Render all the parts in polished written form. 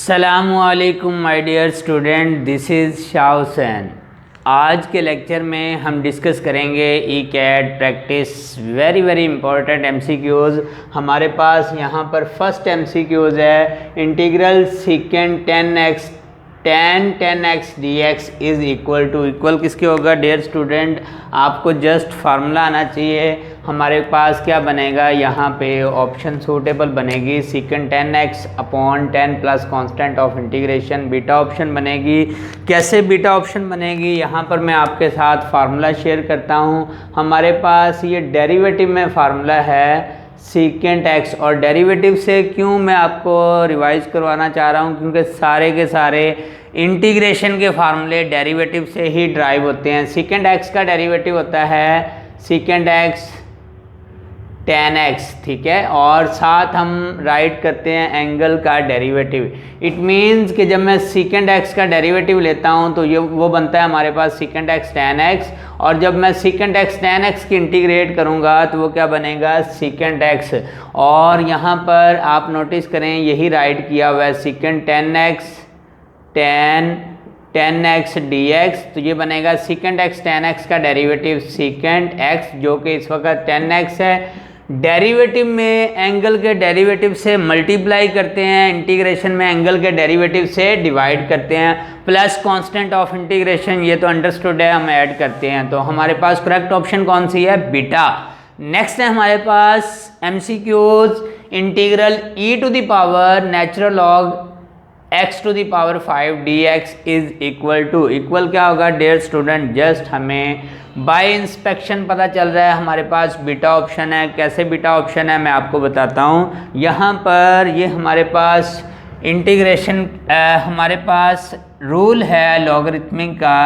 अस्सलामुअलैकुम my dear student, this is Shah Hussain. आज के लेक्चर में हम डिस्कस करेंगे E CAT practice very important MCQs. हमारे पास यहाँ पर फर्स्ट एमसीक्यूज़ है integral secant 10x tan x dx is equal किसके होगा डियर स्टूडेंट, आपको जस्ट फार्मूला आना चाहिए। हमारे पास क्या बनेगा, यहाँ पे ऑप्शन सूटेबल बनेगी secant 10x upon 10 plus constant of integration. Beta option बनेगी। कैसे बीटा ऑप्शन बनेगी, यहाँ पर मैं आपके साथ फार्मूला शेयर करता हूँ। हमारे पास ये डेरिवेटिव में फार्मूला है सीकेंट x, और डेरिवेटिव से क्यों मैं आपको रिवाइज करवाना चाह रहा हूँ, क्योंकि सारे के सारे इंटीग्रेशन के फार्मूले डेरिवेटिव से ही ड्राइव होते हैं। सीकेंट x का डेरिवेटिव होता है सीकेंट x tan x, ठीक है, और साथ हम राइट करते हैं एंगल का डेरिवेटिव। इट मीन्स कि जब मैं सीकेंट x का डेरिवेटिव लेता हूं तो ये वो बनता है हमारे पास सीकेंट x tan x, और जब मैं सीकेंट x tan x की इंटीग्रेट करूंगा तो वो क्या बनेगा सीकेंट x। और यहाँ पर आप नोटिस करें यही राइट किया हुआ है secant 10x tan x dx, तो ये बनेगा सीकेंट x tan x का डेरिवेटिव सीकेंट x, जो कि इस वक्त 10x है। डेरिवेटिव में एंगल के डेरिवेटिव से मल्टीप्लाई करते हैं, इंटीग्रेशन में एंगल के डेरिवेटिव से डिवाइड करते हैं, प्लस कांस्टेंट ऑफ इंटीग्रेशन, ये तो अंडरस्टूड है, हम ऐड करते हैं। तो हमारे पास करेक्ट ऑप्शन कौन सी है, बीटा। नेक्स्ट है हमारे पास MCQs integral e to the power natural log x to the power 5 dx is equal क्या होगा डियर स्टूडेंट, जस्ट हमें बाय इंस्पेक्शन पता चल रहा है हमारे पास बीटा ऑप्शन है। कैसे बीटा ऑप्शन है मैं आपको बताता हूँ। यहाँ पर ये हमारे पास इंटीग्रेशन हमारे पास रूल है लॉगरिथमिक का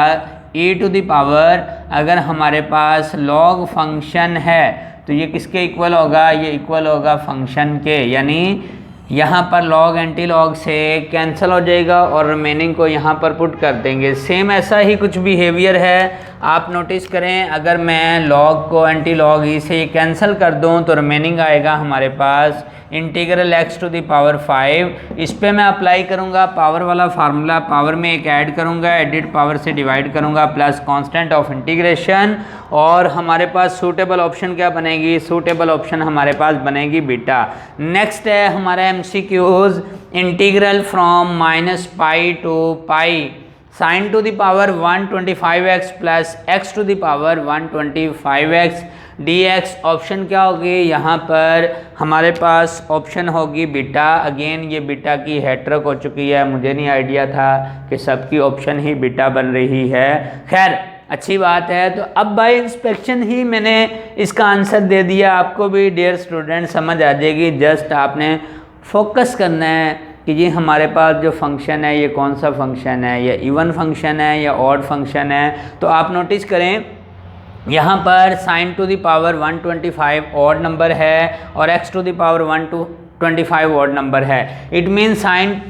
e टू द पावर, अगर हमारे पास लॉग फंक्शन है तो ये किसके इक्वल होगा, ये इक्वल होगा फंक्शन के, यानी यहाँ पर लॉग एंटी लॉग से कैंसिल हो जाएगा और रिमेनिंग को यहाँ पर पुट कर देंगे। सेम ऐसा ही कुछ बिहेवियर है, आप नोटिस करें, अगर मैं लॉग को एंटी लॉग ई से कैंसिल कर दूँ तो रिमेनिंग आएगा हमारे पास integral x to the power 5। इस पे मैं अप्लाई करूँगा पावर वाला फार्मूला, पावर में एक ऐड करूँगा, एडिड पावर से डिवाइड करूँगा, प्लस कांस्टेंट ऑफ इंटीग्रेशन, और हमारे पास सूटेबल ऑप्शन क्या बनेगी, सूटेबल ऑप्शन हमारे पास बनेगी बीटा। नेक्स्ट है हमारा MCQs integral from -π to pi sine to the power 125x plus x to the power 125x dx। Option क्या होगी, यहाँ पर हमारे पास ऑप्शन होगी बीटा। अगेन ये बीटा की हैट्रिक हो चुकी है, मुझे नहीं आइडिया था कि सबकी ऑप्शन ही बीटा बन रही है। खैर अच्छी बात है। तो अब बाय इंस्पेक्शन ही मैंने इसका आंसर दे दिया, आपको भी डियर स्टूडेंट समझ आ जाएगी। जस्ट आपने फोकस करना है कि ये हमारे पास जो फंक्शन है ये कौन सा फंक्शन है, या इवन फंक्शन है या ऑड फंक्शन है। तो आप नोटिस करें यहाँ पर sine to the power 125 odd number है और x to the power 125 odd number है। It mean sine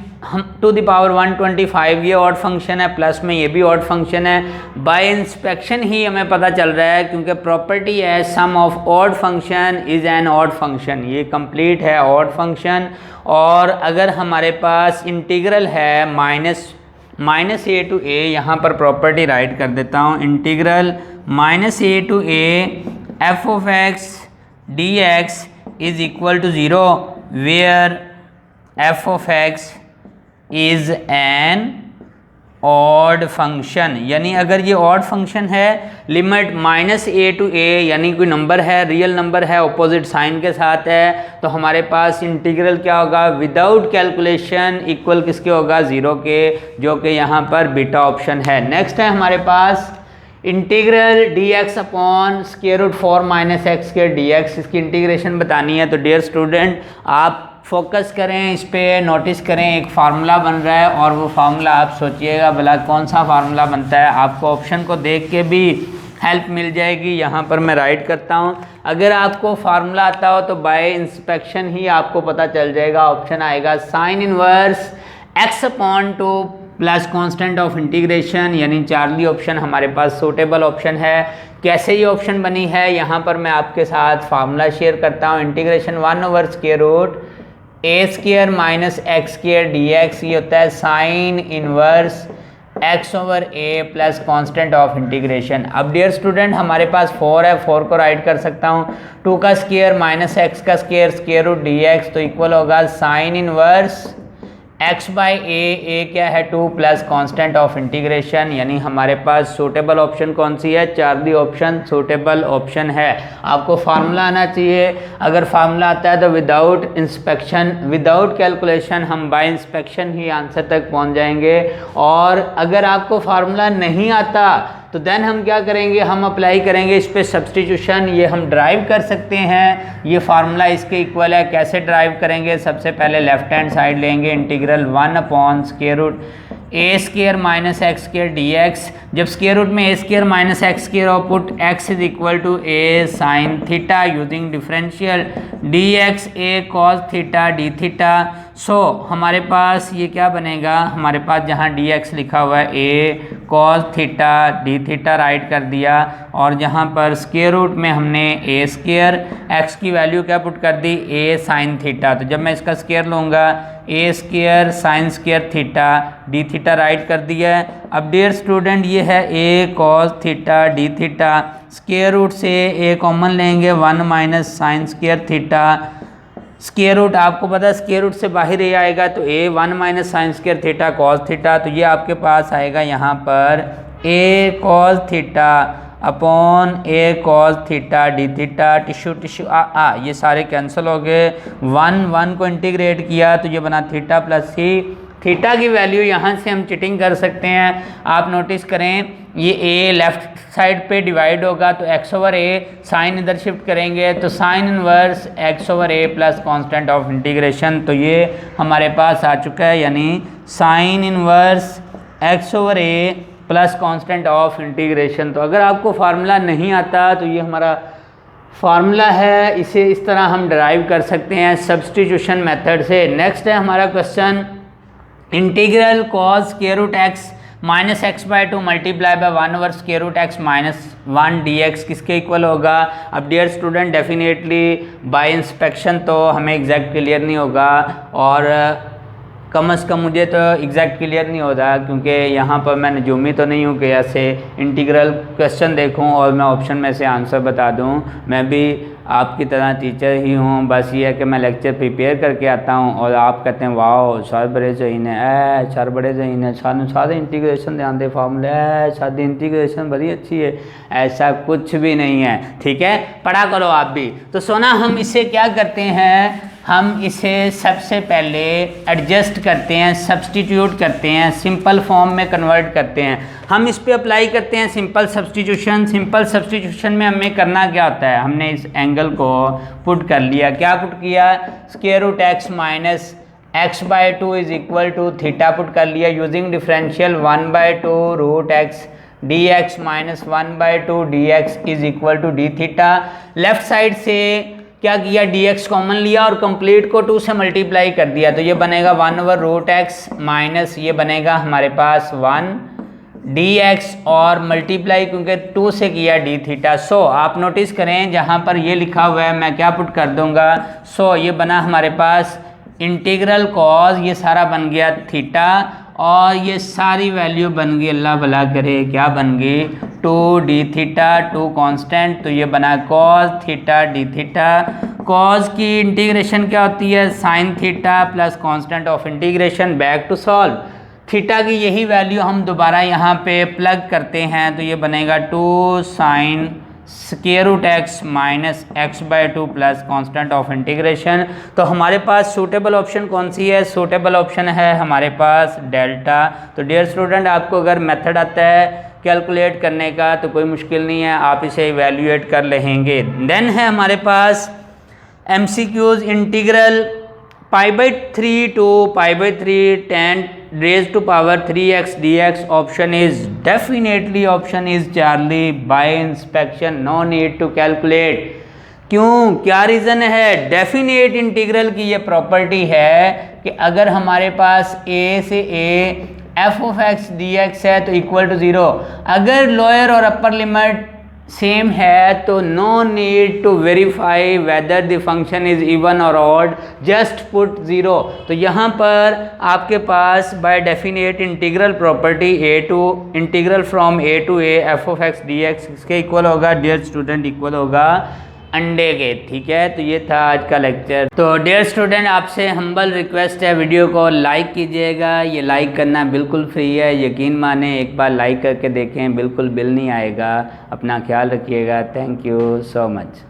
to the power 125 ये ऑड फंक्शन है, प्लस में ये भी ऑड फंक्शन है। बाय इंस्पेक्शन ही हमें पता चल रहा है, क्योंकि प्रॉपर्टी है sum of odd function is an odd function, ये कंप्लीट है ऑड फंक्शन। और अगर हमारे पास इंटीग्रल है माइनस ए टू ए, यहाँ पर प्रॉपर्टी राइट कर देता हूँ, integral -a to a f of x dx is equal to 0 where f of x is an odd function. यानी अगर ये ऑड फंक्शन है, लिमिट -a टू a, यानी कोई नंबर है, रियल नंबर है, ऑपोजिट साइन के साथ है, तो हमारे पास इंटीग्रल क्या होगा विदाउट कैलकुलेशन इक्वल किसके होगा 0 के, जो कि यहाँ पर बीटा ऑप्शन है। नेक्स्ट है हमारे पास integral dx upon square root 4 - x के dx, इसकी इंटीग्रेशन बतानी है। तो डियर स्टूडेंट आप फोकस करें, इस पर नोटिस करें, एक फार्मूला बन रहा है और वो फार्मूला आप सोचिएगा भला कौन सा फार्मूला बनता है, आपको ऑप्शन को देख के भी हेल्प मिल जाएगी। यहाँ पर मैं राइट करता हूँ, अगर आपको फार्मूला आता हो तो बाय इंस्पेक्शन ही आपको पता चल जाएगा। ऑप्शन आएगा sine inverse x upon 2 plus constant of integration, यानी चार्ली ऑप्शन हमारे पास सूटेबल ऑप्शन है। कैसे ये ऑप्शन बनी है, यहाँ पर मैं आपके साथ फार्मूला शेयर करता हूँ। Integration 1/√x A square minus X square D X, ये होता है sine inverse X over A plus constant of integration. अब डियर स्टूडेंट हमारे पास 4 है, 4 को राइट कर सकता हूँ 2 का स्क्वायर माइनस एक्स का square square root D X, तो इक्वल होगा sine inverse X by A क्या है 2 प्लस कॉन्स्टेंट ऑफ इंटीग्रेशन, यानी हमारे पास सूटेबल ऑप्शन कौन सी है, चार्ली ऑप्शन सूटेबल ऑप्शन है। आपको फार्मूला आना चाहिए, अगर फार्मूला आता है तो विदाउट इंस्पेक्शन विदाउट कैलकुलेशन हम बाय इंस्पेक्शन ही आंसर तक पहुंच जाएंगे। और अगर आपको फार्मूला नहीं आता तो देन हम क्या करेंगे, हम अप्लाई करेंगे इस पर सब्सटीट्यूशन, ये हम ड्राइव कर सकते हैं, ये फार्मूला इसके इक्वल है। कैसे ड्राइव करेंगे, सबसे पहले लेफ्ट हैंड साइड लेंगे, integral 1 upon square root A square minus X square D X, जब स्क्वायर रूट में A square minus X square और put X is equal to A sine theta using differential D X A cos theta D theta. So हमारे पास ये क्या बनेगा, हमारे पास जहाँ डी एक्स लिखा हुआ है A cos theta D theta right कर दिया, और जहाँ पर स्क्वायर रूट में हमने ए स्क्वायर एक्स की वैल्यू क्या पुट कर दी ए साइन थीटा, तो जब मैं इसका स्क्वायर लूँगा A square sine square theta D theta right कर दिया है। अब डियर स्टूडेंट ये है A cos theta D theta, square root से ए कॉमन लेंगे 1 minus sine square theta, square root आपको पता है स्क्वायर रूट से बाहर ही आएगा, तो A 1 minus sine square theta cos theta, तो ये आपके पास आएगा यहाँ पर A cos theta upon A cos theta D theta, टिश्यू टिश्यू ये सारे कैंसिल हो गए, 1 को इंटीग्रेट किया तो ये बना थीटा प्लस सी। थीटा की वैल्यू यहाँ से हम चिटिंग कर सकते हैं, आप नोटिस करें ये ए लेफ्ट साइड पे डिवाइड होगा तो एक्स ओवर ए, साइन इधर शिफ्ट करेंगे तो sign inverse X over A plus constant of integration, तो ये हमारे पास आ चुका है, यानी sign inverse X over A plus constant of integration. तो अगर आपको फार्मूला नहीं आता तो ये हमारा फार्मूला है, इसे इस तरह हम डिराइव कर सकते हैं सब्सटीट्यूशन मेथड से। नेक्स्ट है हमारा question, integral cos square root X minus X by 2 multiply by 1 over square root X minus 1 D X किसके इक्वल होगा। अब dear student definitely by inspection तो हमें एग्जैक्ट क्लियर नहीं होगा, और कम से कम मुझे तो एग्जैक्ट क्लियर नहीं होता, क्योंकि यहाँ पर मैं नजूमी तो नहीं हूँ कि ऐसे इंटीग्रल क्वेश्चन देखूँ और मैं ऑप्शन में से आंसर बता दूँ। मैं भी आपकी तरह टीचर ही हूँ, बस ये है कि मैं लेक्चर प्रिपेयर करके आता हूँ और आप कहते हैं वाह सर बड़े जहीन है, सर बड़े जहीन है, सारे इंटीग्रेशन ध्यान दे फार्मूले है, सारी इंटीग्रेशन बड़ी अच्छी है। ऐसा कुछ भी नहीं है, ठीक है, पढ़ा करो आप भी। तो सोना हम इसे क्या करते हैं, हम इसे सबसे पहले एडजस्ट करते हैं, सब्सटीट्यूट करते हैं, सिंपल फॉर्म में कन्वर्ट करते हैं। हम इस पे अप्लाई करते हैं सिंपल सब्सटीट्यूशन। सिंपल सब्सटीट्यूशन में हमें करना क्या होता है, हमने इस एंगल को पुट कर लिया, क्या पुट किया, square root X minus X by 2 is equal to theta put कर लिया, using differential 1/2 root X D X minus 1/2 D X is equal to D theta. Left side से क्या किया, dx कॉमन लिया और कंप्लीट को 2 से मल्टीप्लाई कर दिया, तो ये बनेगा 1 ओवर रूट एक्स माइनस ये बनेगा हमारे पास 1 dx और मल्टीप्लाई क्योंकि 2 से किया d थीटा। सो आप नोटिस करें जहाँ पर ये लिखा हुआ है मैं क्या पुट कर दूंगा, सो ये बना हमारे पास इंटीग्रल कॉज, ये सारा बन गया थीटा और ये सारी वैल्यू बन गई, अल्लाह भला करे क्या बन गई, 2d थीटा 2 कांस्टेंट, तो ये बना cos theta D theta. Cos की इंटीग्रेशन क्या होती है, sine theta plus constant of integration. Back to solve, theta की यही वैल्यू हम दोबारा यहाँ पे प्लग करते हैं, तो ये बनेगा 2 sine square root X minus X by 2 plus constant of integration. तो हमारे पास सूटेबल ऑप्शन कौन सी है, सूटेबल ऑप्शन है हमारे पास डेल्टा। तो डियर स्टूडेंट आपको अगर मेथड आता है कैलकुलेट करने का तो कोई मुश्किल नहीं है, आप इसे इवेल्यूएट कर लेंगे। देन है हमारे पास MCQs, integral π/3 to π/3 10 raised to power 3x dx, option is definitely option is Charlie, by inspection no need to calculate। क्यों, क्या रीज़न है, डेफिनेट इंटीग्रल की ये प्रॉपर्टी है कि अगर हमारे पास a से a f of x dx है तो इक्वल टू 0, अगर लोअर और अपर लिमिट सेम है तो no need to verify whether the function is even और ऑड, जस्ट पुट ज़ीरो। तो यहाँ पर आपके पास by definite integral property integral from A to A F of X D X इसके इक्वल होगा डियर स्टूडेंट, इक्वल होगा अंडे के। ठीक है, तो ये था आज का लेक्चर। तो डियर स्टूडेंट आपसे हम्बल रिक्वेस्ट है, वीडियो को लाइक कीजिएगा। ये लाइक करना बिल्कुल फ्री है, यकीन माने एक बार लाइक करके देखें, बिल्कुल बिल नहीं आएगा। अपना ख्याल रखिएगा। Thank you so much.